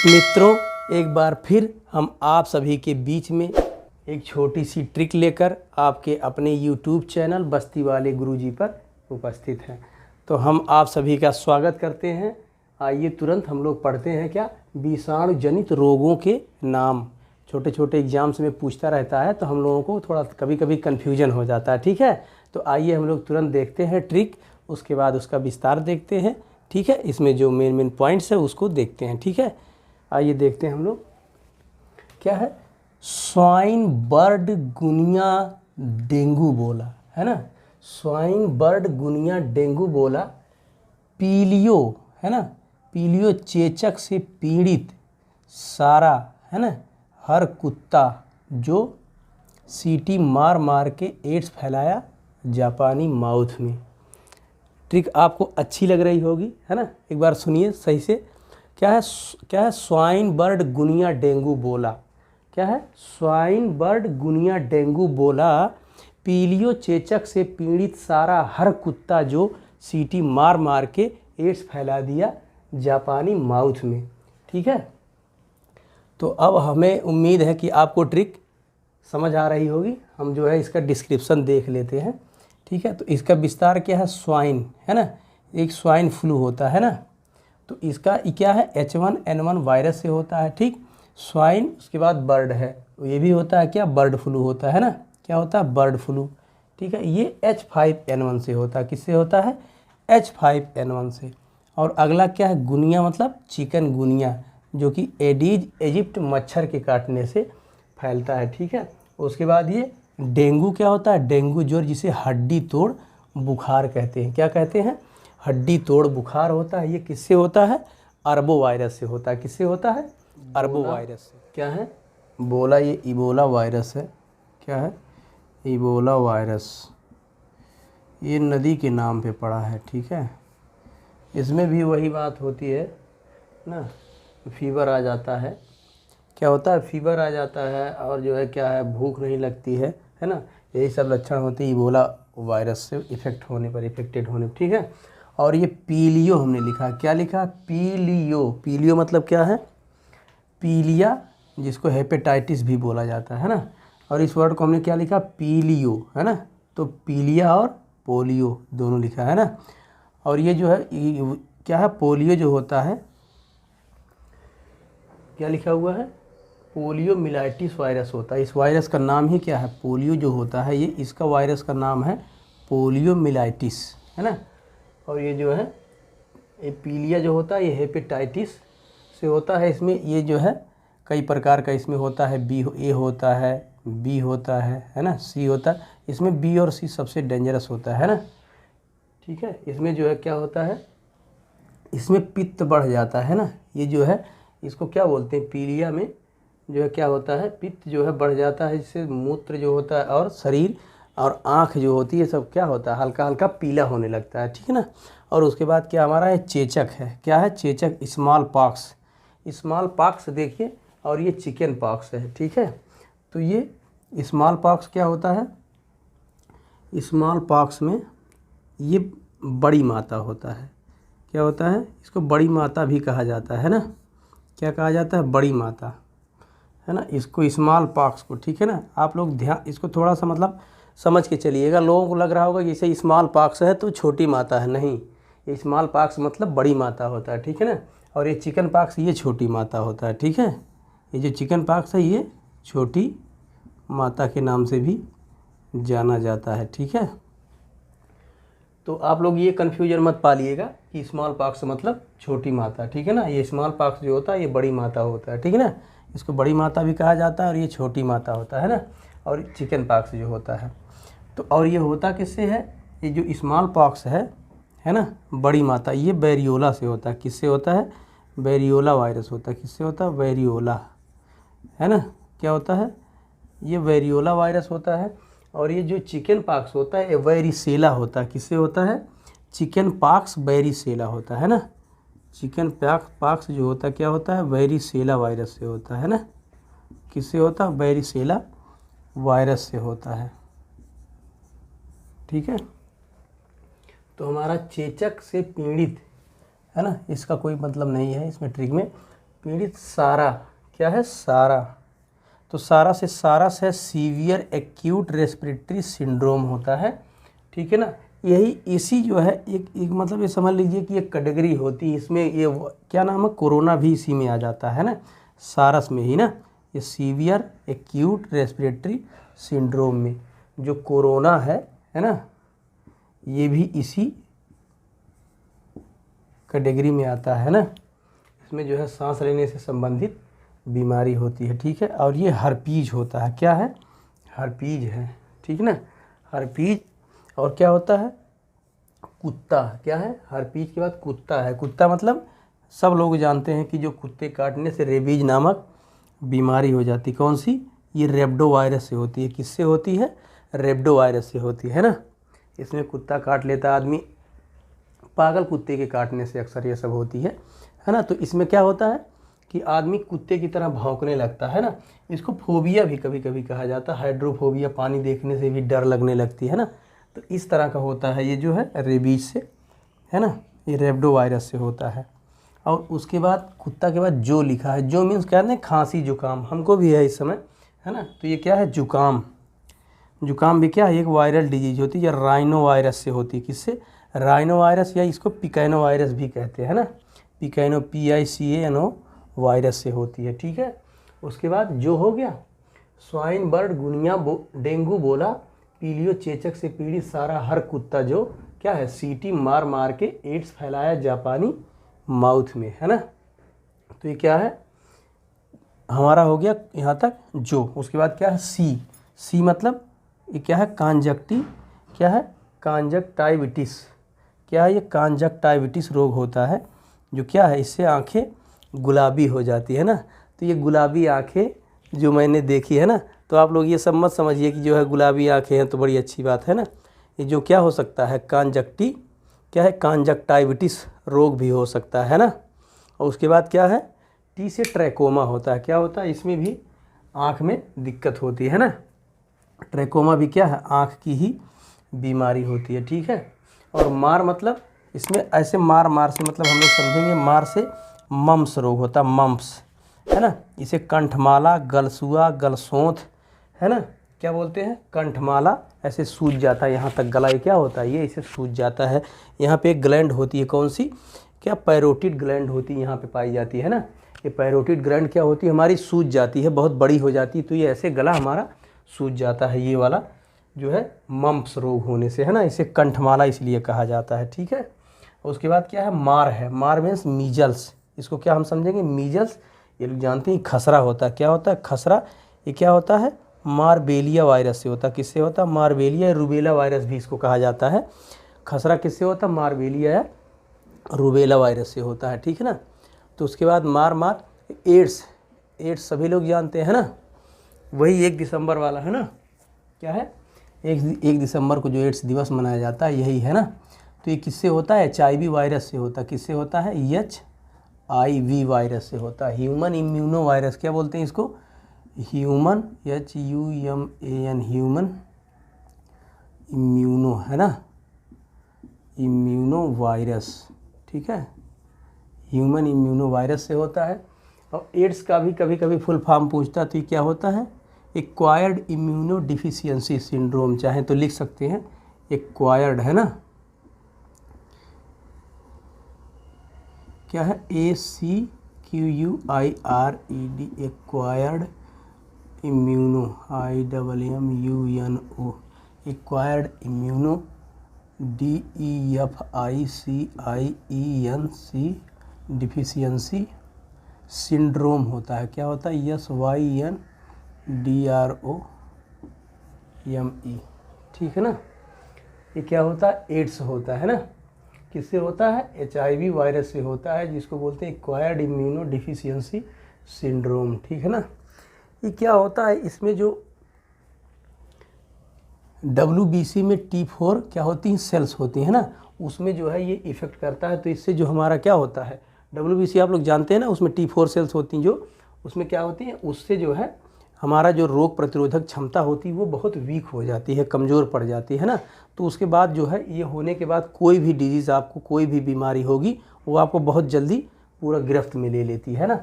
मित्रों, एक बार फिर हम आप सभी के बीच में एक छोटी सी ट्रिक लेकर आपके अपने YouTube चैनल बस्ती वाले गुरुजी पर उपस्थित हैं। तो हम आप सभी का स्वागत करते हैं। आइए तुरंत हम लोग पढ़ते हैं क्या विषाणु जनित रोगों के नाम। छोटे छोटे एग्जाम्स में पूछता रहता है तो हम लोगों को थोड़ा कभी कभी कन्फ्यूजन हो जाता है। ठीक है, तो आइए हम लोग तुरंत देखते हैं ट्रिक, उसके बाद उसका विस्तार देखते हैं। ठीक है, इसमें जो मेन पॉइंट्स है उसको देखते हैं। ठीक है, आइए देखते हैं हम लोग क्या है। स्वाइन बर्ड गुनिया डेंगू बोला है ना, स्वाइन बर्ड गुनिया डेंगू बोला। पीलियो है ना, पीलियो चेचक से पीड़ित सारा है ना, हर कुत्ता जो सीटी मार मार के एड्स फैलाया जापानी माउथ में। ट्रिक आपको अच्छी लग रही होगी है ना, एक बार सुनिए सही से। क्या है स्वाइन बर्ड गुनिया डेंगू बोला। क्या है, स्वाइन बर्ड गुनिया डेंगू बोला। पीलियो चेचक से पीड़ित सारा हर कुत्ता जो सीटी मार मार के एड्स फैला दिया जापानी माउथ में। ठीक है, तो अब हमें उम्मीद है कि आपको ट्रिक समझ आ रही होगी। हम जो है इसका डिस्क्रिप्शन देख लेते हैं। ठीक है, तो इसका विस्तार क्या है, स्वाइन है ना, एक स्वाइन फ्लू होता है ना, तो इसका क्या है H1N1 वायरस से होता है। ठीक, स्वाइन उसके बाद बर्ड है, तो ये भी होता है क्या, बर्ड फ्लू होता है ना, क्या होता है, बर्ड फ्लू। ठीक है, ये H5N1 से होता है, किससे होता है, H5N1 से। और अगला क्या है, गुनिया मतलब चिकन गुनिया, जो कि एडीज इजिप्ट मच्छर के काटने से फैलता है। ठीक है, उसके बाद ये डेंगू क्या होता है, डेंगू ज्वर, जिसे हड्डी तोड़ बुखार कहते हैं। क्या कहते हैं, हड्डी तोड़ बुखार होता है। ये किससे होता है, अरबो वायरस से होता है। किससे होता है, अरबो वायरस से। क्या है, बोला, ये इबोला वायरस है। क्या है, इबोला वायरस, ये नदी के नाम पे पड़ा है। ठीक है, इसमें भी वही बात होती है ना, फीवर आ जाता है। क्या होता है, फीवर आ जाता है, और जो है क्या है, भूख नहीं लगती है ना, यही सब लक्षण होते हैं इबोला वायरस से इफेक्टेड होने पर। ठीक है, और ये पीलियो हमने लिखा, क्या लिखा, पीलियो। पीलियो मतलब क्या है, पीलिया, जिसको हेपेटाइटिस भी बोला जाता है ना, और इस वर्ड को हमने क्या लिखा, पीलियो है ना, तो पीलिया और पोलियो दोनों लिखा है ना। और ये जो है क्या है, पोलियो जो होता है, क्या लिखा हुआ है, पोलियो मिलाइटिस वायरस होता है। इस वायरस का नाम ही क्या है, पोलियो जो होता है, ये इसका वायरस का नाम है पोलियो मिलाइटिस है ना। और ये जो है ये पीलिया जो होता है, ये हेपेटाइटिस से होता है। इसमें ये जो है कई प्रकार का इसमें होता है, ए होता है, बी होता है ना, सी होता है। इसमें बी और सी सबसे डेंजरस होता है ना। ठीक है, इसमें जो है क्या होता है, इसमें पित्त बढ़ जाता है ना। ये जो है इसको क्या बोलते हैं, पीलिया में जो है क्या होता है, पित्त जो है बढ़ जाता है, जिससे मूत्र जो होता है और शरीर और आँख जो होती है सब क्या होता है, हल्का हल्का पीला होने लगता है। ठीक है ना, और उसके बाद क्या हमारा है, चेचक है। क्या है, चेचक, स्मॉल पॉक्स, स्मॉल पॉक्स देखिए, और ये चिकन पॉक्स है। ठीक है, तो ये स्मॉल पॉक्स क्या होता है, स्मॉल पॉक्स में ये बड़ी माता होता है। क्या होता है, इसको बड़ी माता भी कहा जाता है ना, क्या कहा जाता है, बड़ी माता है ना, इसको स्मॉल पॉक्स को। ठीक है ना, आप लोग ध्यान इसको थोड़ा सा मतलब समझ के चलिएगा। लोगों को लग रहा होगा कि जैसे स्मॉल पॉक्स है तो छोटी माता है, नहीं, ये स्मॉल पॉक्स मतलब बड़ी माता होता है। ठीक है ना, और ये चिकन पॉक्स ये छोटी माता होता है। ठीक है, ये जो चिकन पॉक्स है ये छोटी माता के नाम से भी जाना जाता है। ठीक है, तो आप लोग ये कन्फ्यूजन मत पालिएगा कि स्मॉल पॉक्स मतलब छोटी माता। ठीक है ना, ये स्मॉल पॉक्स जो होता है ये बड़ी माता होता है। ठीक है ना, इसको बड़ी माता भी कहा जाता है, और ये छोटी माता होता है ना, और चिकन पॉक्स जो होता है। तो और ये होता किससे है, ये जो स्मॉल पॉक्स है ना, बड़ी माता, ये वेरियोला से होता है। किससे होता है, वेरियोला वायरस होता है। किससे होता है, वेरियोला है ना, क्या होता है, ये वेरियोला वायरस होता है। और ये जो चिकन पॉक्स होता है ये वेरिसेला होता है। किससे होता है, चिकन पॉक्स वेरिसेला होता है ना, चिकन पॉक्स जो होता है क्या होता है, वेरिसेला वायरस से होता है ना। किससे होता है, वेरिसेला वायरस से होता है। ठीक है, तो हमारा चेचक से पीड़ित है ना, इसका कोई मतलब नहीं है इसमें ट्रिक में। पीड़ित सारा, क्या है सारा, तो सारा से सीवियर एक्यूट रेस्पिरेटरी सिंड्रोम होता है, ठीक है ना। यही इसी जो है एक मतलब ये समझ लीजिए कि एक कैटेगरी होती है, इसमें ये क्या नाम है, कोरोना भी इसी में आ जाता है ना, सारस में ही ना, ये सीवियर एक्यूट रेस्पिरेटरी सिंड्रोम में जो कोरोना है ना, ये भी इसी कैटेगरी में आता है ना। इसमें जो है सांस लेने से संबंधित बीमारी होती है, ठीक है। और ये हर्पीज होता है, क्या है, हर्पीज है, ठीक ना, हर्पीज। और क्या होता है, कुत्ता, क्या है, हर्पीज के बाद कुत्ता है। कुत्ता मतलब सब लोग जानते हैं कि जो कुत्ते काटने से रेबीज नामक बीमारी हो जाती, कौन सी, ये रेब्डो वायरस से होती है। किससे होती है, रेब्डो वायरस से होती है ना। इसमें कुत्ता काट लेता आदमी, पागल कुत्ते के काटने से अक्सर ये सब होती है ना। तो इसमें क्या होता है कि आदमी कुत्ते की तरह भौंकने लगता है ना। इसको फोबिया भी कभी कभी कहा जाता है, हाइड्रोफोबिया, पानी देखने से भी डर लगने लगती है ना। तो इस तरह का होता है ये जो है रेबीज से, है ना, ये रेब्डो वायरस से होता है। और उसके बाद कुत्ता के बाद जो लिखा है, जो मीन्स कहते हैं खांसी जुकाम, हमको भी है इस समय, है ना। तो ये क्या है, जुकाम। जुकाम भी क्या है, एक वायरल डिजीज होती है, या राइनो वायरस से होती है। किससे, राइनो वायरस, या इसको पिकैनो वायरस भी कहते हैं ना, पिकैनो, PICANO वायरस से होती है, ठीक है। उसके बाद जो हो गया, स्वाइन बर्ड, गुनिया, डेंगू, बोला, पीलियो, चेचक से पीड़ित सारा हर कुत्ता जो क्या है, सीटी मार मार के एड्स फैलाया जापानी माउथ में, है ना। तो ये क्या है, हमारा हो गया यहाँ तक जो। उसके बाद क्या है, सी मतलब ये क्या है, कांजक्टी, क्या है, कांजक्टाइविटिस, क्या है, ये कांजक्टाइविटिस रोग होता है, जो क्या है, इससे आंखें गुलाबी हो जाती है ना। तो ये गुलाबी आंखें जो मैंने देखी है ना, तो आप लोग ये सब मत समझिए कि जो है गुलाबी आंखें हैं तो बड़ी अच्छी बात है ना। ये जो क्या हो सकता है, क्या है, कांजक्टाइविटिस रोग भी हो सकता है ना। और उसके बाद क्या है, टी से ट्रैकोमा होता है, क्या होता है, इसमें भी आँख में दिक्कत होती है ना। ट्रैकोमा भी क्या है, आँख की ही बीमारी होती है, ठीक है। और मार मतलब इसमें ऐसे मार से मतलब हम लोग समझेंगे, मार से मम्स रोग होता है, मम्स, है ना। इसे कंठमाला, गलसुआ, गलसोंथ, है ना, क्या बोलते हैं, कंठमाला, ऐसे सूज जाता है यहाँ तक गला, ये क्या होता है, ये इसे सूज जाता है। यहाँ पे एक ग्लैंड होती है, कौन सी, क्या, पैरोटिड ग्लैंड होती है, यहाँ पे पाई जाती है ना। ये पैरोटिड ग्लैंड क्या होती है, हमारी सूज जाती है, बहुत बड़ी हो जाती है, तो ये ऐसे गला हमारा सूज जाता है, ये वाला जो है मम्प्स रोग होने से, है ना। इसे कंठमाला इसलिए कहा जाता है, ठीक है। उसके बाद क्या है, मार है, मार मीन्स मीजल्स, इसको क्या हम समझेंगे, मीजल्स, ये लोग जानते हैं। खसरा होता है, क्या होता है, खसरा, ये क्या होता है, मारबेलिया वायरस से होता है। किससे होता है, मारबेलिया, रूबेला वायरस भी इसको कहा जाता है। खसरा किससे होता है, मारबेलिया या रूबेला वायरस से होता है, ठीक है ना। तो उसके बाद मार एड्स सभी लोग जानते हैं ना, वही 1 दिसंबर वाला है ना, क्या है, 1 दिसंबर को जो एड्स दिवस मनाया जाता है यही है ना। तो ये किससे होता है, HIV वायरस से होता है। किससे होता है, HIV वायरस से होता है। ह्यूमन इम्यूनो वायरस, क्या बोलते हैं इसको, ह्यूमन, HUMAN, ह्यूमन इम्यूनो, है ना, इम्यूनो वायरस, ठीक है, ह्यूमन इम्यूनो वायरस से होता है। और एड्स का भी कभी कभी फुल फॉर्म पूछता है, तो ये क्या होता है, एक्वायर्ड इम्यूनो डिफिशियंसी सिंड्रोम, चाहे तो लिख सकते हैं एक्वायर्ड, है ना, क्या है, ACQUIRED, acquired immuno, IMMUNO, acquired immuno DEFICIENC deficiency syndrome होता है। क्या होता है, SYNDROME, ठीक है ना। ये क्या होता है, एड्स होता है ना। किससे होता है, HIV वायरस से होता है, जिसको बोलते हैं एक्वायर्ड इम्यूनो डिफिशियंसी सिंड्रोम, ठीक है ना। ये क्या होता है, इसमें जो WBC में T4 क्या होती हैं, सेल्स होती हैं ना, उसमें जो है ये इफ़ेक्ट करता है। तो इससे जो हमारा क्या होता है, WBC आप लोग जानते हैं ना, उसमें T4 सेल्स होती हैं, जो उसमें क्या होती हैं, उससे जो है हमारा जो रोग प्रतिरोधक क्षमता होती है वो बहुत वीक हो जाती है, कमज़ोर पड़ जाती है ना। तो उसके बाद जो है ये होने के बाद कोई भी डिजीज़, आपको कोई भी बीमारी होगी वो आपको बहुत जल्दी पूरा गिरफ्त में ले लेती है ना।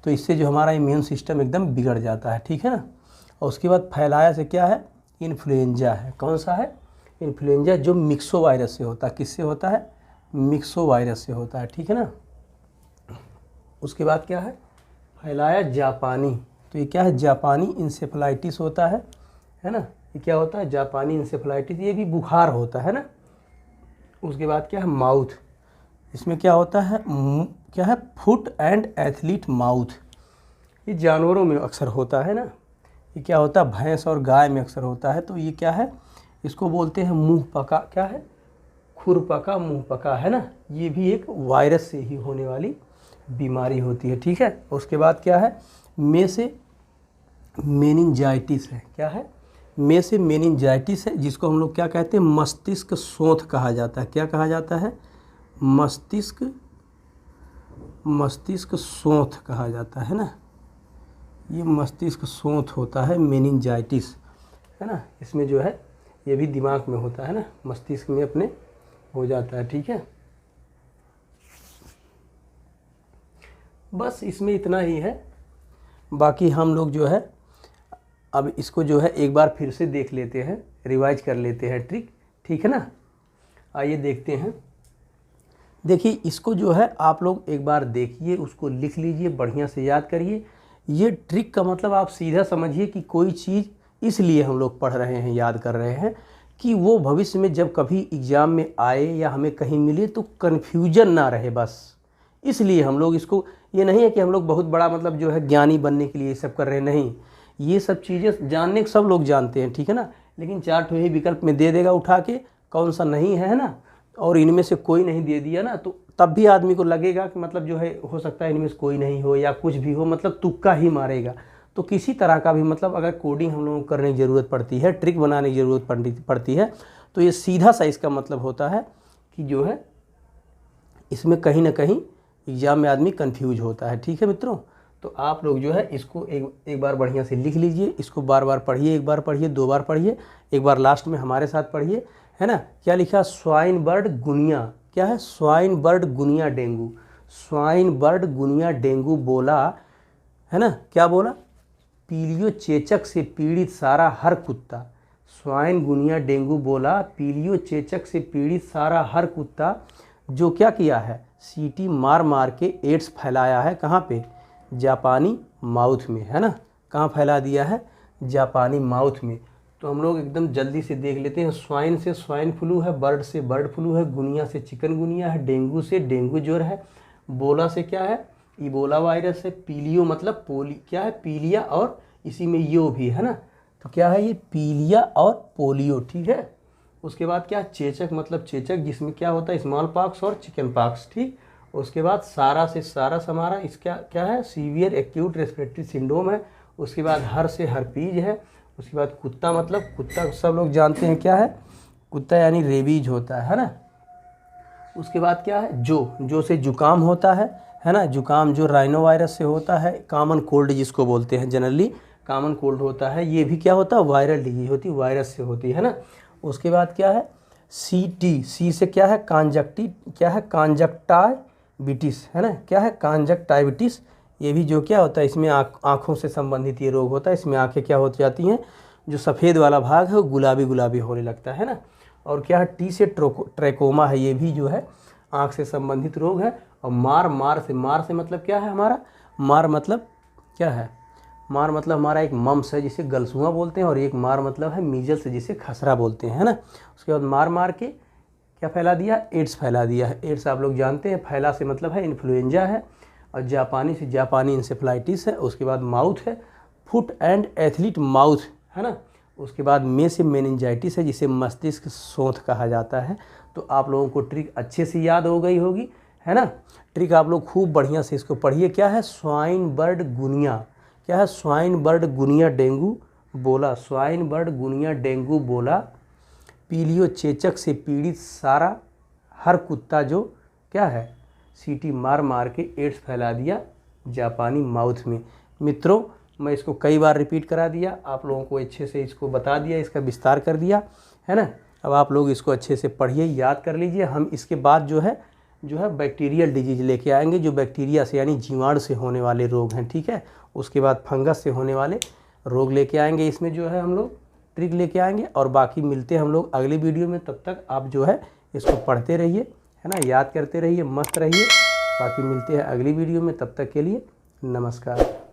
तो इससे जो हमारा इम्यून सिस्टम एकदम बिगड़ जाता है, ठीक है ना। और उसके बाद फैलाया से क्या है, इन्फ्लुएंजा है। कौन सा है, इन्फ्लुएंजा, जो मिक्सो वायरस से होता है। किससे होता है, मिक्सो वायरस से होता है, ठीक है ना। उसके बाद क्या है, फैलाया जापानी, तो ये क्या है, जापानी इंसेफेलाइटिस होता है ना। ये क्या होता है, जापानी इंसेफेलाइटिस, ये भी बुखार होता है ना। उसके बाद क्या है, माउथ, इसमें क्या होता है, क्या है, फुट एंड एथलीट माउथ, ये जानवरों में अक्सर होता है ना। ये क्या होता है, भैंस और गाय में अक्सर होता है। तो ये क्या है, इसको बोलते हैं मुंह पका, क्या है, खुरपका, मुंह पका, है ना। ये भी एक वायरस से ही होने वाली बीमारी होती है, ठीक है। उसके बाद क्या है, में से मेनिंजाइटिस है, क्या है, में से मेनिंजाइटिस है, जिसको हम लोग क्या कहते हैं, मस्तिष्क सोंथ कहा जाता है। क्या कहा जाता है, मस्तिष्क सोंथ कहा जाता है ना। ये मस्तिष्क सोंथ होता है, मेनिंजाइटिस, है ना। इसमें जो है ये भी दिमाग में होता है ना, मस्तिष्क में अपने हो जाता है, ठीक है। बस इसमें इतना ही है। बाकी हम लोग जो है अब इसको जो है एक बार फिर से देख लेते हैं, रिवाइज कर लेते हैं ट्रिक, ठीक है ना। आइए देखते हैं। देखिए इसको जो है आप लोग एक बार देखिए, उसको लिख लीजिए, बढ़िया से याद करिए। ये ट्रिक का मतलब आप सीधा समझिए कि कोई चीज़ इसलिए हम लोग पढ़ रहे हैं, याद कर रहे हैं, कि वो भविष्य में जब कभी एग्ज़ाम में आए या हमें कहीं मिले तो कन्फ्यूजन ना रहे, बस इसलिए हम लोग इसको, ये नहीं है कि हम लोग बहुत बड़ा मतलब जो है ज्ञानी बनने के लिए ये सब कर रहे हैं, नहीं। ये सब चीज़ें जानने के सब लोग जानते हैं, ठीक है ना। लेकिन 4 ठो ही विकल्प में दे देगा उठा के, कौन सा नहीं है ना, और इनमें से कोई नहीं दे दिया ना, तो तब भी आदमी को लगेगा कि मतलब जो है हो सकता है इनमें से कोई नहीं हो या कुछ भी हो, मतलब तुक्का ही मारेगा। तो किसी तरह का भी मतलब अगर कोडिंग हम लोगों को करने की ज़रूरत पड़ती है, ट्रिक बनाने की ज़रूरत पड़ती है, तो ये सीधा सा इसका मतलब होता है कि जो है इसमें कहीं ना कहीं एग्ज़ाम में आदमी कंफ्यूज होता है, ठीक है मित्रों। तो आप लोग जो है इसको एक बार बढ़िया से लिख लीजिए, इसको बार बार पढ़िए, एक बार पढ़िए, 2 बार पढ़िए, एक बार लास्ट में हमारे साथ पढ़िए, है ना। क्या लिखा, स्वाइन बर्ड गुनिया, क्या है, स्वाइन बर्ड गुनिया डेंगू, स्वाइन बर्ड गुनिया डेंगू बोला, है ना। क्या बोला, पीलियो चेचक से पीड़ित सारा हर कुत्ता, स्वाइन गुनिया डेंगू बोला पीलियो चेचक से पीड़ित सारा हर कुत्ता, जो क्या किया है, सीटी मार मार के एड्स फैलाया है, कहाँ पे, जापानी माउथ में, है ना। कहाँ फैला दिया है, जापानी माउथ में। तो हम लोग एकदम जल्दी से देख लेते हैं। स्वाइन से स्वाइन फ्लू है, बर्ड से बर्ड फ्लू है, गुनिया से चिकनगुनिया है, डेंगू से डेंगू ज्वर है, बोला से क्या है, इबोला वायरस है, पीलियो मतलब क्या है, पीलिया, और इसी में यो भी है ना। तो क्या है ये, पीलिया और पोलियो, ठीक है। उसके बाद क्या, चेचक मतलब चेचक, जिसमें क्या होता है, स्मॉल पॉक्स और चिकन पॉक्स, ठीक। उसके बाद सारा से सारा समारा, इसका क्या है, सीवियर एक्यूट रेस्पिरेटरी सिंड्रोम है। उसके बाद हर से हर्पीज है। उसके बाद कुत्ता मतलब कुत्ता सब लोग जानते हैं क्या है, कुत्ता यानी रेबीज होता है ना। उसके बाद क्या है, जो से जुकाम होता है ना, जुकाम जो राइनो वायरस से होता है, कॉमन कोल्ड जिसको बोलते हैं, जनरली कॉमन कोल्ड होता है, ये भी क्या होता है, वायरल डिजीज होती है, वायरस से होती है ना। उसके बाद क्या है, सी से क्या है, कांजक्टाइविटिस, है ना, क्या है, कांजक्टाइविटिस। ये भी जो क्या होता है, इसमें आँखों से संबंधित ये रोग होता है। इसमें आँखें क्या हो जाती हैं, जो सफ़ेद वाला भाग है वो गुलाबी गुलाबी होने लगता है ना। और क्या है, टी से ट्रैकोमा है, ये भी जो है आँख से संबंधित रोग है। और मार से मतलब क्या है हमारा, मार मतलब क्या है, मार मतलब हमारा एक मम्स है जिसे गलसुआ बोलते हैं, और एक मार मतलब है मीजल्स जिसे खसरा बोलते हैं, है ना। उसके बाद मार के क्या फैला दिया, एड्स फैला दिया है। एड्स आप लोग जानते हैं, फैला से मतलब है इन्फ्लुएंजा है, और जापानी से जापानी इंसेफ्लाइटिस है। उसके बाद माउथ है, फुट एंड एथलीट माउथ, है ना। उसके बाद में से मेनिंजाइटिस है, जिसे मस्तिष्क सोंथ कहा जाता है। तो आप लोगों को ट्रिक अच्छे से याद हो गई होगी, है ना। ट्रिक आप लोग खूब बढ़िया से इसको पढ़िए। क्या है, स्वाइन बर्ड गुनिया, क्या है, स्वाइन बर्ड गुनिया डेंगू बोला, स्वाइन बर्ड गुनिया डेंगू बोला, पीलियो चेचक से पीड़ित सारा हर कुत्ता, जो क्या है, सीटी मार मार के एड्स फैला दिया जापानी माउथ में। मित्रों मैं इसको कई बार रिपीट करा दिया, आप लोगों को अच्छे से इसको बता दिया, इसका विस्तार कर दिया, है ना। अब आप लोग इसको अच्छे से पढ़िए, याद कर लीजिए। हम इसके बाद जो है जो है बैक्टीरियल डिजीज लेके आएंगे, जो बैक्टीरिया से यानी जीवाणु से होने वाले रोग हैं, ठीक है। उसके बाद फंगस से होने वाले रोग लेके आएंगे, इसमें जो है हम लोग ट्रिक लेके आएंगे। और बाकी मिलते हैं हम लोग अगली वीडियो में, तब तक आप जो है इसको पढ़ते रहिए, है ना, याद करते रहिए, मस्त रहिए। बाकी मिलते हैं अगली वीडियो में, तब तक के लिए नमस्कार।